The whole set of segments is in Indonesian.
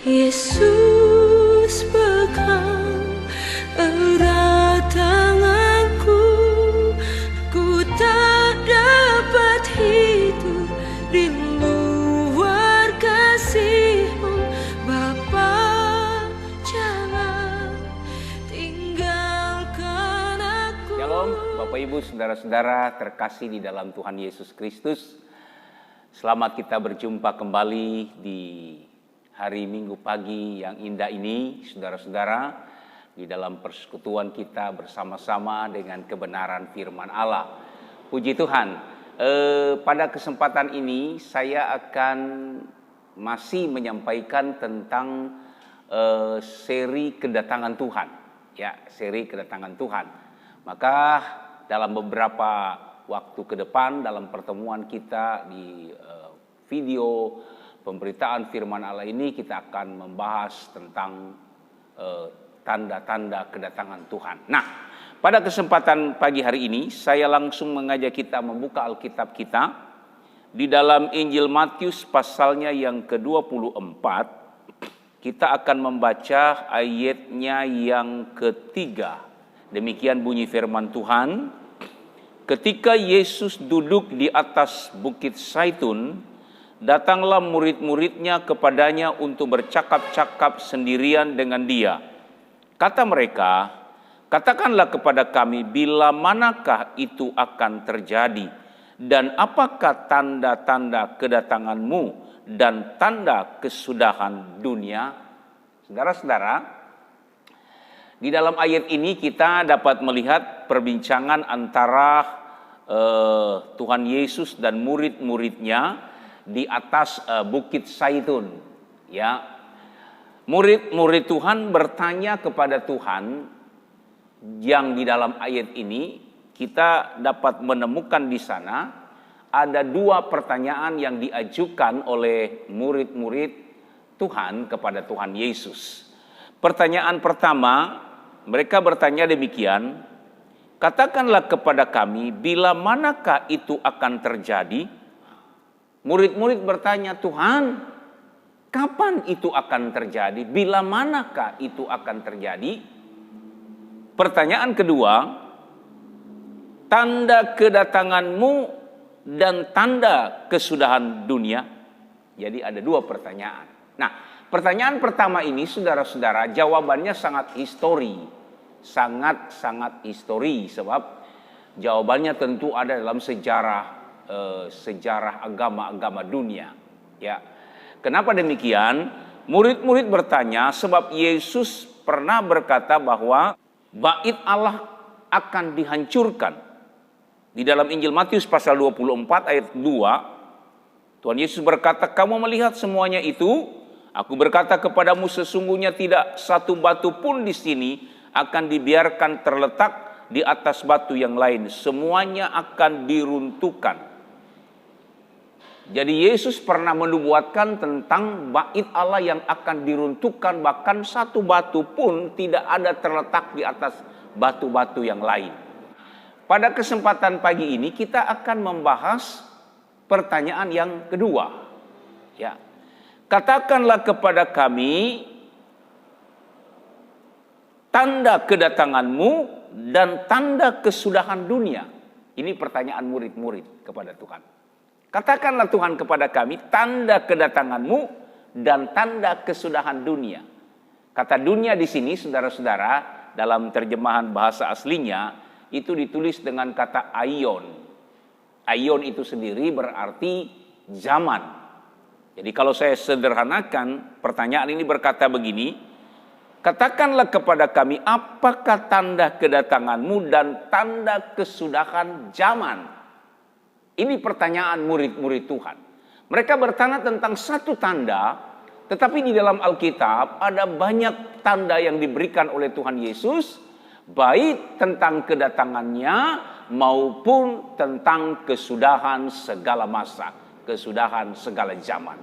Yesus pegang erat tanganku, ku tak dapat hidup di luar kasih-Mu, Bapa. Jangan tinggalkan aku. Shalom Bapak Ibu Saudara-saudara terkasih di dalam Tuhan Yesus Kristus. Selamat kita berjumpa kembali di hari Minggu pagi yang indah ini, saudara-saudara, di dalam persekutuan kita bersama-sama dengan kebenaran firman Allah. Puji Tuhan, pada kesempatan ini saya akan masih menyampaikan tentang seri kedatangan Tuhan. Ya, seri kedatangan Tuhan. Maka dalam beberapa waktu ke depan, dalam pertemuan kita di video pemberitaan firman Allah ini, kita akan membahas tentang tanda-tanda kedatangan Tuhan. Nah, pada kesempatan pagi hari ini saya langsung mengajak kita membuka Alkitab kita di dalam Injil Matius pasalnya yang ke-24. Kita akan membaca ayatnya yang ketiga. Demikian bunyi firman Tuhan. Ketika Yesus duduk di atas bukit Zaitun, datanglah murid-muridnya kepadanya untuk bercakap-cakap sendirian dengan dia. Kata mereka, katakanlah kepada kami bila manakah itu akan terjadi, dan apakah tanda-tanda kedatanganmu dan tanda kesudahan dunia. Saudara-saudara, di dalam ayat ini kita dapat melihat perbincangan antara Tuhan Yesus dan murid-muridnya di atas bukit Zaitun. Ya, murid-murid Tuhan bertanya kepada Tuhan, yang di dalam ayat ini kita dapat menemukan di sana ada dua pertanyaan yang diajukan oleh murid-murid Tuhan kepada Tuhan Yesus. Pertanyaan pertama, mereka bertanya demikian, katakanlah kepada kami bila manakah itu akan terjadi. Murid-murid bertanya, Tuhan, kapan itu akan terjadi? Bila manakah itu akan terjadi? Pertanyaan kedua, tanda kedatanganmu dan tanda kesudahan dunia. Jadi ada dua pertanyaan. Nah, pertanyaan pertama ini, saudara-saudara, jawabannya sangat histori. Sangat-sangat histori, sebab jawabannya tentu ada dalam sejarah agama-agama dunia. Ya, kenapa demikian? Murid-murid bertanya sebab Yesus pernah berkata bahwa bait Allah akan dihancurkan. Di dalam Injil Matius pasal 24 ayat 2, Tuhan Yesus berkata, kamu melihat semuanya itu? Aku berkata kepadamu, sesungguhnya tidak satu batu pun di sini akan dibiarkan terletak di atas batu yang lain. Semuanya akan diruntuhkan. Jadi Yesus pernah menubuatkan tentang bait Allah yang akan diruntuhkan, bahkan satu batu pun tidak ada terletak di atas batu-batu yang lain. Pada kesempatan pagi ini kita akan membahas pertanyaan yang kedua. Ya. Katakanlah kepada kami tanda kedatanganmu dan tanda kesudahan dunia. Ini pertanyaan murid-murid kepada Tuhan. Katakanlah Tuhan kepada kami tanda kedatanganmu dan tanda kesudahan dunia. Kata dunia di sini, saudara-saudara, dalam terjemahan bahasa aslinya itu ditulis dengan kata aion. Aion itu sendiri berarti zaman. Jadi kalau saya sederhanakan, pertanyaan ini berkata begini, katakanlah kepada kami apakah tanda kedatanganmu dan tanda kesudahan zaman. Ini pertanyaan murid-murid Tuhan. Mereka bertanya tentang satu tanda, tetapi di dalam Alkitab ada banyak tanda yang diberikan oleh Tuhan Yesus, baik tentang kedatangannya maupun tentang kesudahan segala masa, kesudahan segala zaman.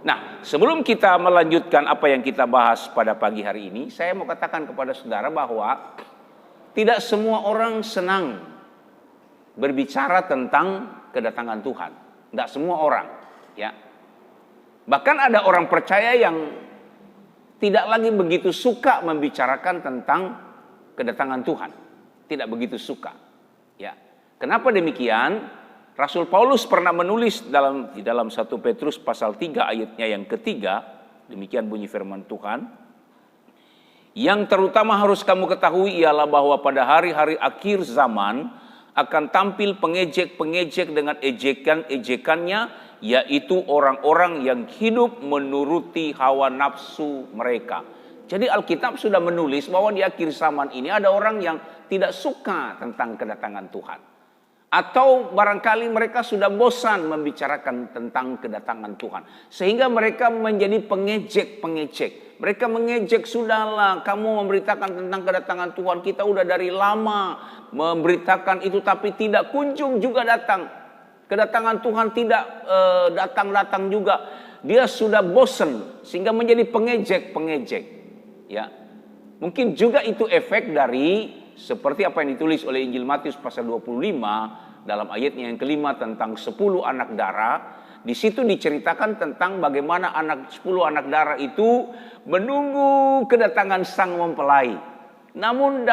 Nah, sebelum kita melanjutkan apa yang kita bahas pada pagi hari ini, saya mau katakan kepada saudara bahwa tidak semua orang senang berbicara tentang kedatangan Tuhan. Tidak semua orang, ya. Bahkan ada orang percaya yang tidak lagi begitu suka membicarakan tentang kedatangan Tuhan. Tidak begitu suka. Ya. Kenapa demikian? Rasul Paulus pernah menulis di dalam 1 Petrus pasal 3 ayatnya yang ketiga, demikian bunyi firman Tuhan. Yang terutama harus kamu ketahui ialah bahwa pada hari-hari akhir zaman akan tampil pengejek-pengejek dengan ejekan-ejekannya, yaitu orang-orang yang hidup menuruti hawa nafsu mereka. Jadi Alkitab sudah menulis bahwa di akhir zaman ini ada orang yang tidak suka tentang kedatangan Tuhan. Atau barangkali mereka sudah bosan membicarakan tentang kedatangan Tuhan. Sehingga mereka menjadi pengejek-pengejek. Mereka mengejek, sudahlah kamu memberitakan tentang kedatangan Tuhan. Kita udah dari lama memberitakan itu tapi tidak kunjung juga datang. Kedatangan Tuhan tidak datang-datang juga. Dia sudah bosan sehingga menjadi pengejek-pengejek. Ya. Mungkin juga itu efek dari seperti apa yang ditulis oleh Injil Matius pasal 25 dalam ayatnya yang kelima tentang 10 anak darah. Di situ diceritakan tentang bagaimana 10 anak darah itu menunggu kedatangan sang mempelai. Namun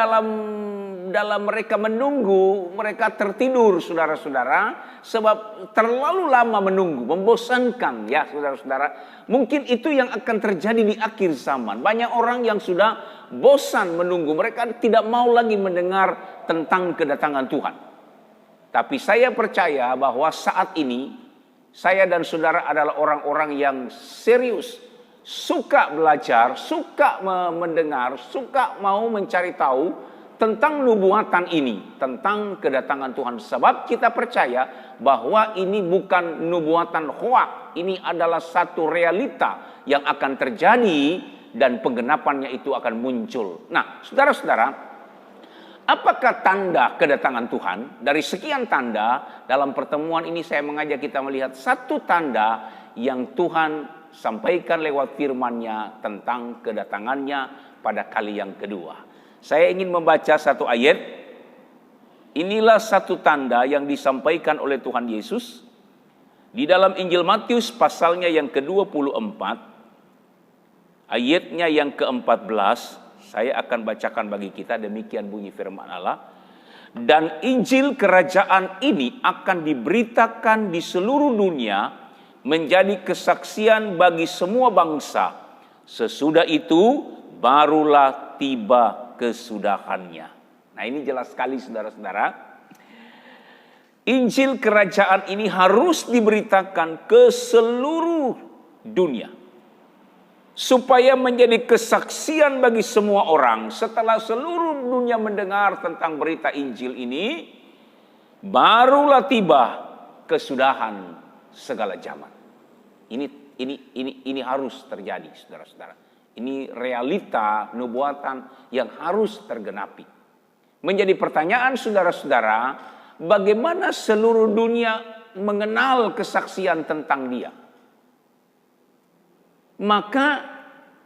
dalam mereka menunggu, mereka tertidur, saudara-saudara, sebab terlalu lama menunggu, membosankan ya saudara-saudara. Mungkin itu yang akan terjadi di akhir zaman. Banyak orang yang sudah bosan menunggu, mereka tidak mau lagi mendengar tentang kedatangan Tuhan. Tapi saya percaya bahwa saat ini saya dan saudara adalah orang-orang yang serius, suka belajar, suka mendengar, suka mau mencari tahu tentang nubuatan ini, tentang kedatangan Tuhan. Sebab kita percaya bahwa ini bukan nubuatan hoak, ini adalah satu realita yang akan terjadi dan penggenapannya itu akan muncul. Nah, saudara-saudara, apakah tanda kedatangan Tuhan? Dari sekian tanda, dalam pertemuan ini saya mengajak kita melihat satu tanda yang Tuhan sampaikan lewat firman-Nya tentang kedatangannya pada kali yang kedua. Saya ingin membaca satu ayat. Inilah satu tanda yang disampaikan oleh Tuhan Yesus di dalam Injil Matius pasalnya yang ke-24, ayatnya yang ke-14. Saya akan bacakan bagi kita, demikian bunyi firman Allah. Dan Injil kerajaan ini akan diberitakan di seluruh dunia menjadi kesaksian bagi semua bangsa. Sesudah itu barulah tiba kesudahannya. Nah, ini jelas sekali saudara-saudara. Injil kerajaan ini harus diberitakan ke seluruh dunia. Supaya menjadi kesaksian bagi semua orang. Setelah seluruh dunia mendengar tentang berita Injil ini, barulah tiba kesudahan segala zaman. Ini harus terjadi, saudara-saudara. Ini realita nubuatan yang harus tergenapi. Menjadi pertanyaan saudara-saudara, bagaimana seluruh dunia mengenal kesaksian tentang Dia? Maka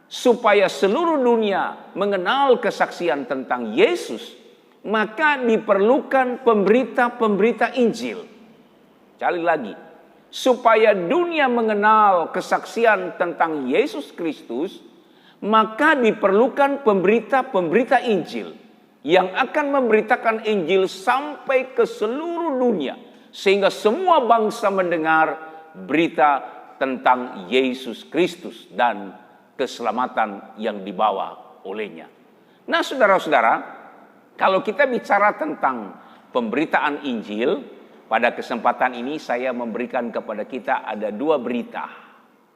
supaya seluruh dunia mengenal kesaksian tentang Yesus, maka diperlukan pemberita-pemberita Injil. Sekali lagi, supaya dunia mengenal kesaksian tentang Yesus Kristus, maka diperlukan pemberita-pemberita Injil yang akan memberitakan Injil sampai ke seluruh dunia, sehingga semua bangsa mendengar berita tentang Yesus Kristus dan keselamatan yang dibawa olehnya. Nah, saudara-saudara, kalau kita bicara tentang pemberitaan Injil, pada kesempatan ini saya memberikan kepada kita ada dua berita,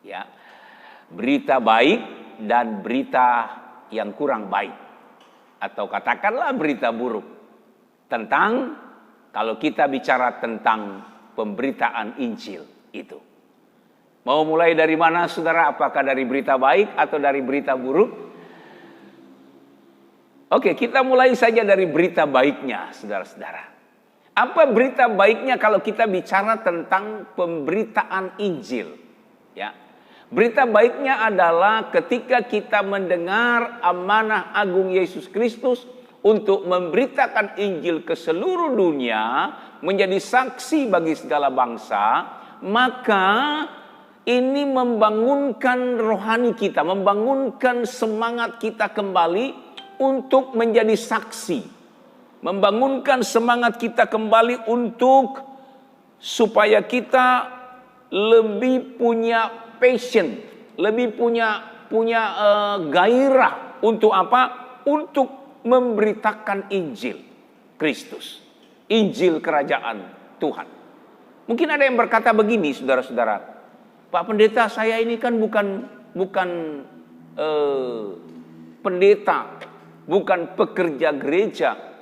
ya, berita baik dan berita yang kurang baik, atau katakanlah berita buruk. Tentang, kalau kita bicara tentang pemberitaan Injil itu. Mau mulai dari mana saudara? Apakah dari berita baik atau dari berita buruk? Oke, kita mulai saja dari berita baiknya, saudara-saudara. Apa berita baiknya kalau kita bicara tentang pemberitaan Injil? Ya, berita baiknya adalah ketika kita mendengar amanah agung Yesus Kristus untuk memberitakan Injil ke seluruh dunia, menjadi saksi bagi segala bangsa, maka ini membangunkan rohani kita, membangunkan semangat kita kembali untuk menjadi saksi. Membangunkan semangat kita kembali untuk supaya kita lebih punya passion, lebih punya gairah untuk apa? Untuk memberitakan Injil Kristus, Injil kerajaan Tuhan. Mungkin ada yang berkata begini, saudara-saudara, Pak Pendeta, saya ini kan bukan pendeta, bukan pekerja gereja.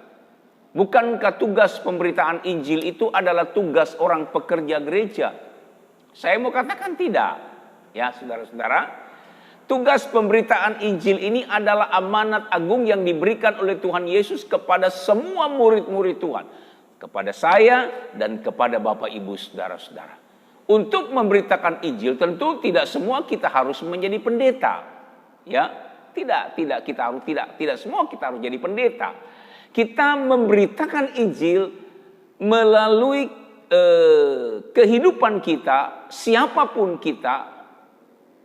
Bukankah tugas pemberitaan Injil itu adalah tugas orang pekerja gereja? Saya mau katakan tidak. Ya, saudara-saudara, tugas pemberitaan Injil ini adalah amanat agung yang diberikan oleh Tuhan Yesus kepada semua murid-murid Tuhan. Kepada saya dan kepada Bapak Ibu saudara-saudara. Untuk memberitakan Injil tentu tidak semua kita harus menjadi pendeta. Ya, tidak semua kita harus jadi pendeta. Kita memberitakan Injil melalui kehidupan kita, siapapun kita,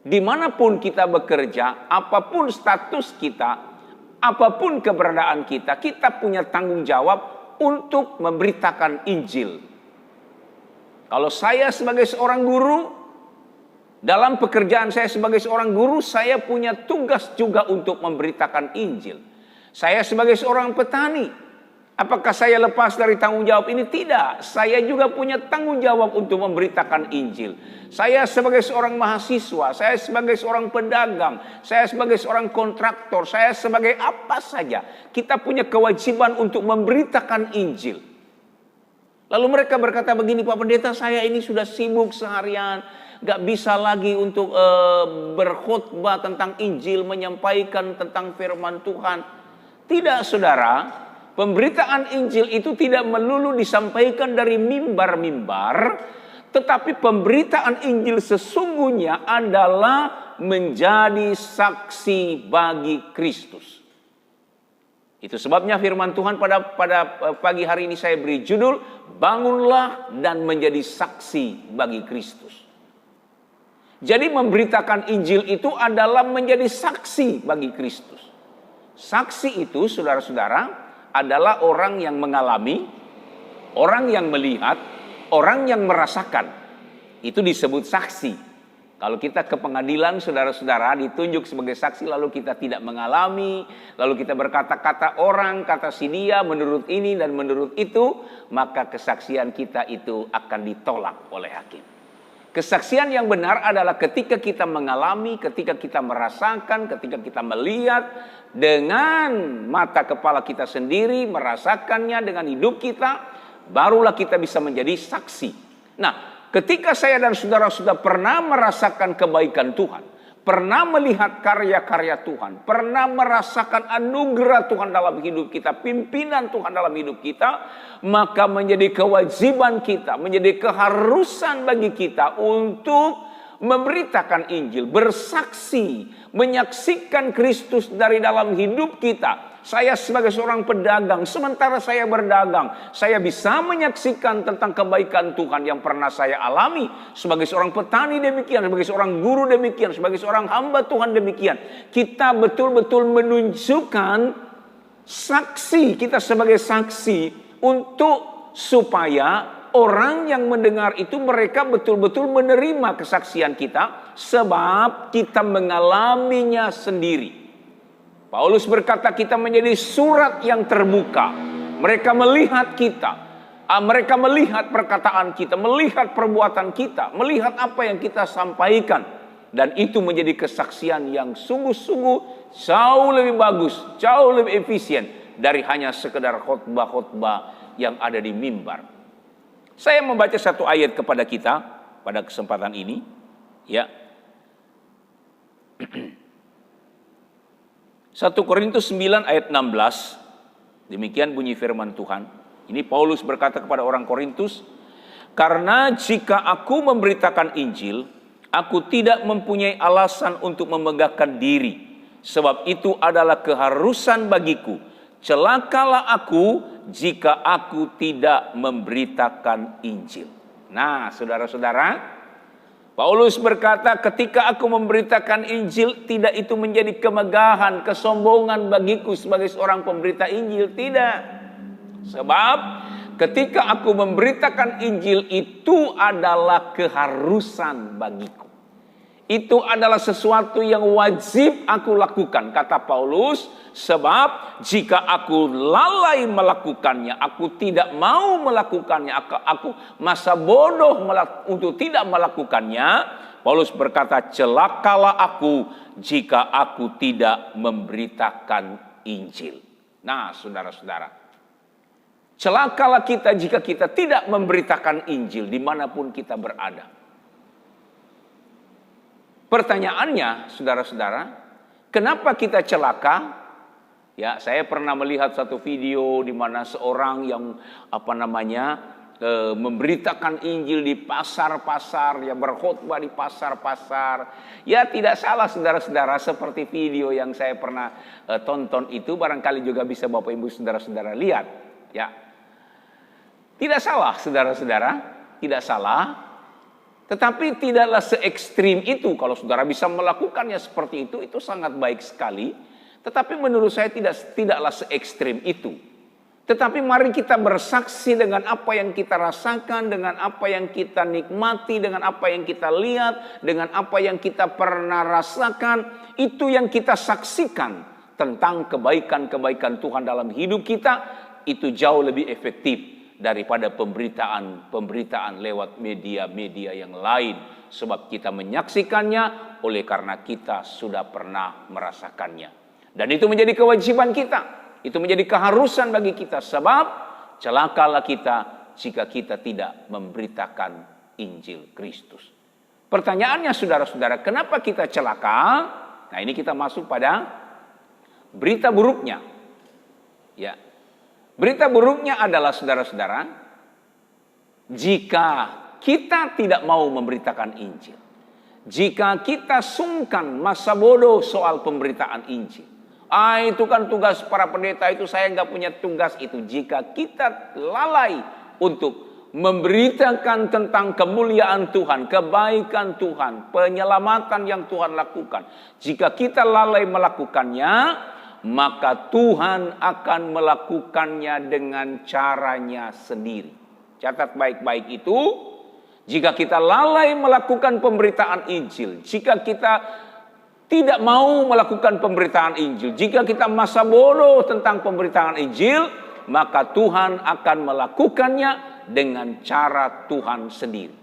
dimanapun kita bekerja, apapun status kita, apapun keberadaan kita, kita punya tanggung jawab untuk memberitakan Injil. Kalau saya sebagai seorang guru, dalam pekerjaan saya sebagai seorang guru, saya punya tugas juga untuk memberitakan Injil. Saya sebagai seorang petani, apakah saya lepas dari tanggung jawab ini? Tidak. Saya juga punya tanggung jawab untuk memberitakan Injil. Saya sebagai seorang mahasiswa, saya sebagai seorang pedagang, saya sebagai seorang kontraktor, saya sebagai apa saja, kita punya kewajiban untuk memberitakan Injil. Lalu mereka berkata begini, Pak Pendeta, saya ini sudah sibuk seharian, gak bisa lagi untuk berkhotbah tentang Injil, menyampaikan tentang firman Tuhan. Tidak, saudara, pemberitaan Injil itu tidak melulu disampaikan dari mimbar-mimbar, tetapi pemberitaan Injil sesungguhnya adalah menjadi saksi bagi Kristus. Itu sebabnya firman Tuhan pada pagi hari ini saya beri judul, bangunlah dan menjadi saksi bagi Kristus. Jadi memberitakan Injil itu adalah menjadi saksi bagi Kristus. Saksi itu, saudara-saudara, adalah orang yang mengalami, orang yang melihat, orang yang merasakan. Itu disebut saksi. Kalau kita ke pengadilan, saudara-saudara, ditunjuk sebagai saksi, lalu kita tidak mengalami, lalu kita berkata-kata orang, kata si dia, menurut ini dan menurut itu, maka kesaksian kita itu akan ditolak oleh hakim. Kesaksian yang benar adalah ketika kita mengalami, ketika kita merasakan, ketika kita melihat dengan mata kepala kita sendiri, merasakannya dengan hidup kita, barulah kita bisa menjadi saksi. Nah, ketika saya dan saudara-saudara pernah merasakan kebaikan Tuhan, pernah melihat karya-karya Tuhan, pernah merasakan anugerah Tuhan dalam hidup kita, pimpinan Tuhan dalam hidup kita, maka menjadi kewajiban kita, menjadi keharusan bagi kita untuk memberitakan Injil, bersaksi, menyaksikan Kristus dari dalam hidup kita. Saya sebagai seorang pedagang, sementara saya berdagang, saya bisa menyaksikan tentang kebaikan Tuhan yang pernah saya alami. Sebagai seorang petani demikian, sebagai seorang guru demikian, sebagai seorang hamba Tuhan demikian. Kita betul-betul menunjukkan saksi, kita sebagai saksi untuk supaya orang yang mendengar itu mereka betul-betul menerima kesaksian kita sebab kita mengalaminya sendiri. Paulus berkata kita menjadi surat yang terbuka. Mereka melihat kita, mereka melihat perkataan kita, melihat perbuatan kita, melihat apa yang kita sampaikan. Dan itu menjadi kesaksian yang sungguh-sungguh jauh lebih bagus, jauh lebih efisien dari hanya sekedar khotbah-khotbah yang ada di mimbar. Saya membaca satu ayat kepada kita pada kesempatan ini, ya. 1 Korintus 9 ayat 16. Demikian bunyi firman Tuhan. Ini Paulus berkata kepada orang Korintus, "Karena jika aku memberitakan Injil, aku tidak mempunyai alasan untuk memegahkan diri, sebab itu adalah keharusan bagiku. Celakalah aku jika aku tidak memberitakan Injil." Nah, saudara-saudara, Paulus berkata, ketika aku memberitakan Injil, tidak itu menjadi kemegahan, kesombongan bagiku sebagai seorang pemberita Injil. Tidak. Sebab ketika aku memberitakan Injil, itu adalah keharusan bagiku. Itu adalah sesuatu yang wajib aku lakukan, kata Paulus. Sebab jika aku lalai melakukannya, aku tidak mau melakukannya, aku masa bodoh untuk tidak melakukannya. Paulus berkata, celakalah aku jika aku tidak memberitakan Injil. Nah, saudara-saudara, celakalah kita jika kita tidak memberitakan Injil dimanapun kita berada. Pertanyaannya, saudara-saudara, kenapa kita celaka? Ya, saya pernah melihat satu video di mana seorang yang memberitakan Injil di pasar-pasar, ya, berkhotbah di pasar-pasar. Ya, tidak salah saudara-saudara, seperti video yang saya pernah tonton itu, barangkali juga bisa Bapak Ibu saudara-saudara lihat, ya. Tidak salah saudara-saudara, tidak salah. Tetapi tidaklah se-ekstrim itu. Kalau saudara bisa melakukannya seperti itu sangat baik sekali. Tetapi menurut saya tidaklah se-ekstrim itu. Tetapi mari kita bersaksi dengan apa yang kita rasakan, dengan apa yang kita nikmati, dengan apa yang kita lihat, dengan apa yang kita pernah rasakan. Itu yang kita saksikan tentang kebaikan-kebaikan Tuhan dalam hidup kita. Itu jauh lebih efektif daripada pemberitaan lewat media-media yang lain. Sebab kita menyaksikannya oleh karena kita sudah pernah merasakannya. Dan itu menjadi kewajiban kita. Itu menjadi keharusan bagi kita. Sebab celakalah kita jika kita tidak memberitakan Injil Kristus. Pertanyaannya saudara-saudara, kenapa kita celaka? Nah, ini kita masuk pada berita buruknya. Ya. Berita buruknya adalah saudara-saudara, jika kita tidak mau memberitakan Injil, jika kita sungkan masa bodoh soal pemberitaan Injil, itu kan tugas para pendeta, itu saya nggak punya tugas itu. Jika kita lalai untuk memberitakan tentang kemuliaan Tuhan, kebaikan Tuhan, penyelamatan yang Tuhan lakukan, jika kita lalai melakukannya, maka Tuhan akan melakukannya dengan caranya sendiri. Catat baik-baik itu. Jika kita lalai melakukan pemberitaan Injil, jika kita tidak mau melakukan pemberitaan Injil, jika kita masa bodoh tentang pemberitaan Injil, maka Tuhan akan melakukannya dengan cara Tuhan sendiri.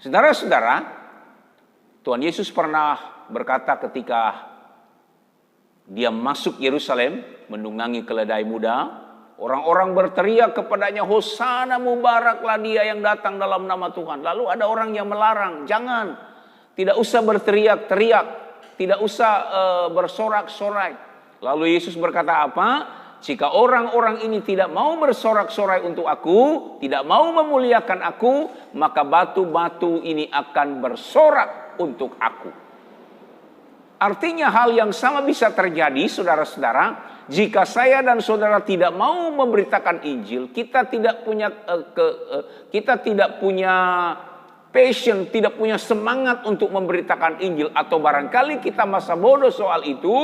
Saudara-saudara, Tuhan Yesus pernah berkata ketika Dia masuk Yerusalem, menunggangi keledai muda, orang-orang berteriak kepadanya, Hosana, mubaraklah Dia yang datang dalam nama Tuhan. Lalu ada orang yang melarang, jangan. Tidak usah berteriak-teriak, tidak usah bersorak-sorai. Lalu Yesus berkata apa? Jika orang-orang ini tidak mau bersorak-sorai untuk aku, tidak mau memuliakan aku, maka batu-batu ini akan bersorak untuk aku. Artinya hal yang sama bisa terjadi, saudara-saudara, jika saya dan saudara tidak mau memberitakan Injil, kita tidak punya passion, tidak punya semangat untuk memberitakan Injil, atau barangkali kita masa bodoh soal itu,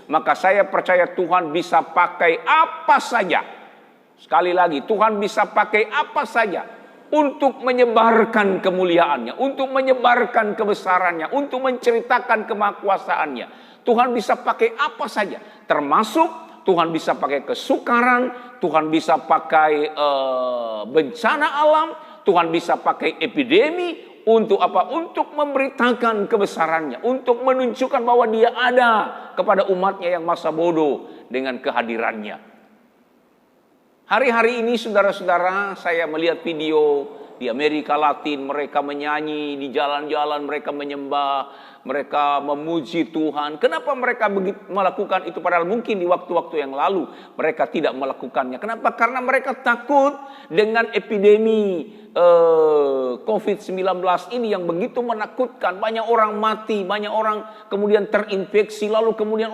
maka saya percaya Tuhan bisa pakai apa saja. Sekali lagi, Tuhan bisa pakai apa saja untuk menyebarkan kemuliaannya, untuk menyebarkan kebesarannya, untuk menceritakan kemahakuasaannya. Tuhan bisa pakai apa saja, termasuk Tuhan bisa pakai kesukaran, Tuhan bisa pakai bencana alam, Tuhan bisa pakai epidemi. Untuk apa? Untuk memberitakan kebesarannya, untuk menunjukkan bahwa Dia ada kepada umatnya yang masa bodoh dengan kehadirannya. Hari-hari ini saudara-saudara, saya melihat video di Amerika Latin, mereka menyanyi di jalan-jalan, mereka menyembah, mereka memuji Tuhan. Kenapa mereka melakukan itu padahal mungkin di waktu-waktu yang lalu mereka tidak melakukannya? Kenapa? Karena mereka takut dengan epidemi COVID-19 ini yang begitu menakutkan. Banyak orang mati, banyak orang kemudian terinfeksi, lalu kemudian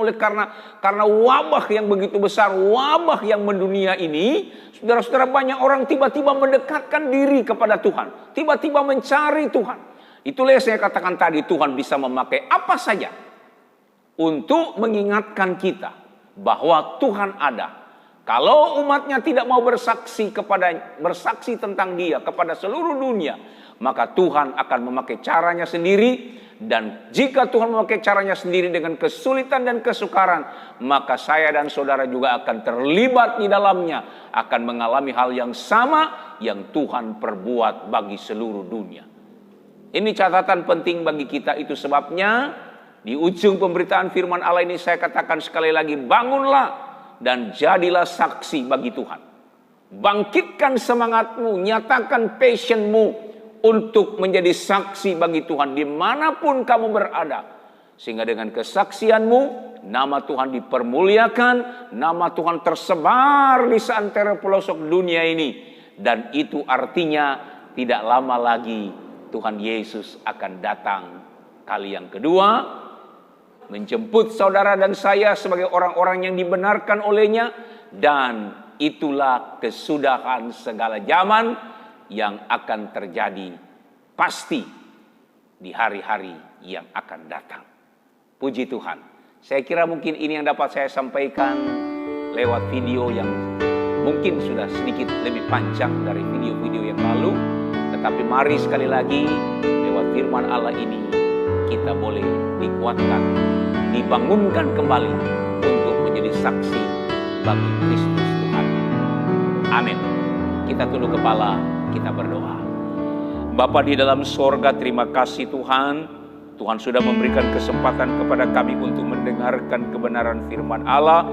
karena wabah yang begitu besar, wabah yang mendunia ini, saudara-saudara, banyak orang tiba-tiba mendekatkan diri kepada Tuhan, tiba-tiba mencari Tuhan. Itulah yang saya katakan tadi, Tuhan bisa memakai apa saja untuk mengingatkan kita bahwa Tuhan ada. Kalau umatnya tidak mau bersaksi tentang Dia kepada seluruh dunia, maka Tuhan akan memakai caranya sendiri. Dan jika Tuhan memakai caranya sendiri dengan kesulitan dan kesukaran, maka saya dan saudara juga akan terlibat di dalamnya, akan mengalami hal yang sama yang Tuhan perbuat bagi seluruh dunia. Ini catatan penting bagi kita, itu sebabnya di ujung pemberitaan firman Allah ini saya katakan sekali lagi, bangunlah dan jadilah saksi bagi Tuhan. Bangkitkan semangatmu, nyatakan passionmu untuk menjadi saksi bagi Tuhan dimanapun kamu berada. Sehingga dengan kesaksianmu, nama Tuhan dipermuliakan, nama Tuhan tersebar di seantero pelosok dunia ini. Dan itu artinya tidak lama lagi Tuhan Yesus akan datang kali yang kedua, menjemput saudara dan saya sebagai orang-orang yang dibenarkan olehnya. Dan itulah kesudahan segala zaman yang akan terjadi pasti di hari-hari yang akan datang. Puji Tuhan. Saya kira mungkin ini yang dapat saya sampaikan lewat video yang mungkin sudah sedikit lebih panjang dari video-video yang lalu. Tetapi mari sekali lagi lewat firman Allah ini kita boleh dikuatkan, dibangunkan kembali untuk menjadi saksi bagi Kristus Tuhan. Amin. Kita tunduk kepala, kita berdoa. Bapa di dalam sorga, terima kasih Tuhan. Tuhan sudah memberikan kesempatan kepada kami untuk mendengarkan kebenaran firman Allah.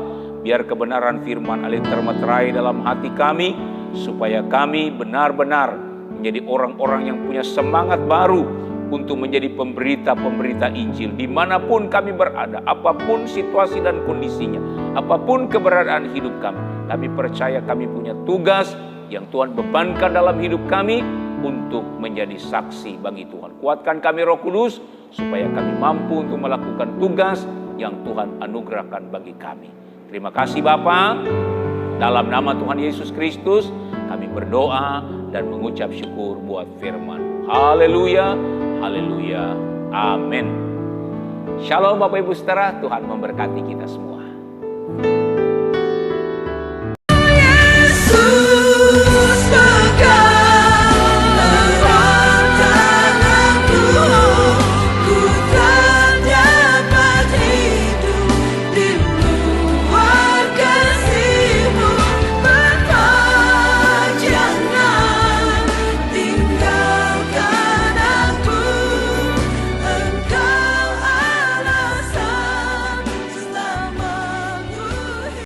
Biar kebenaran firman Allah termeterai dalam hati kami, supaya kami benar-benar menjadi orang-orang yang punya semangat baru untuk menjadi pemberita-pemberita Injil dimanapun kami berada, apapun situasi dan kondisinya, apapun keberadaan hidup kami. Kami percaya kami punya tugas yang Tuhan bebankan dalam hidup kami untuk menjadi saksi bagi Tuhan. Kuatkan kami Roh Kudus supaya kami mampu untuk melakukan tugas yang Tuhan anugerahkan bagi kami. Terima kasih Bapa. Dalam nama Tuhan Yesus Kristus kami berdoa dan mengucap syukur buat firman. Haleluya, haleluya, amin. Shalom Bapak Ibu Saudara, Tuhan memberkati kita semua.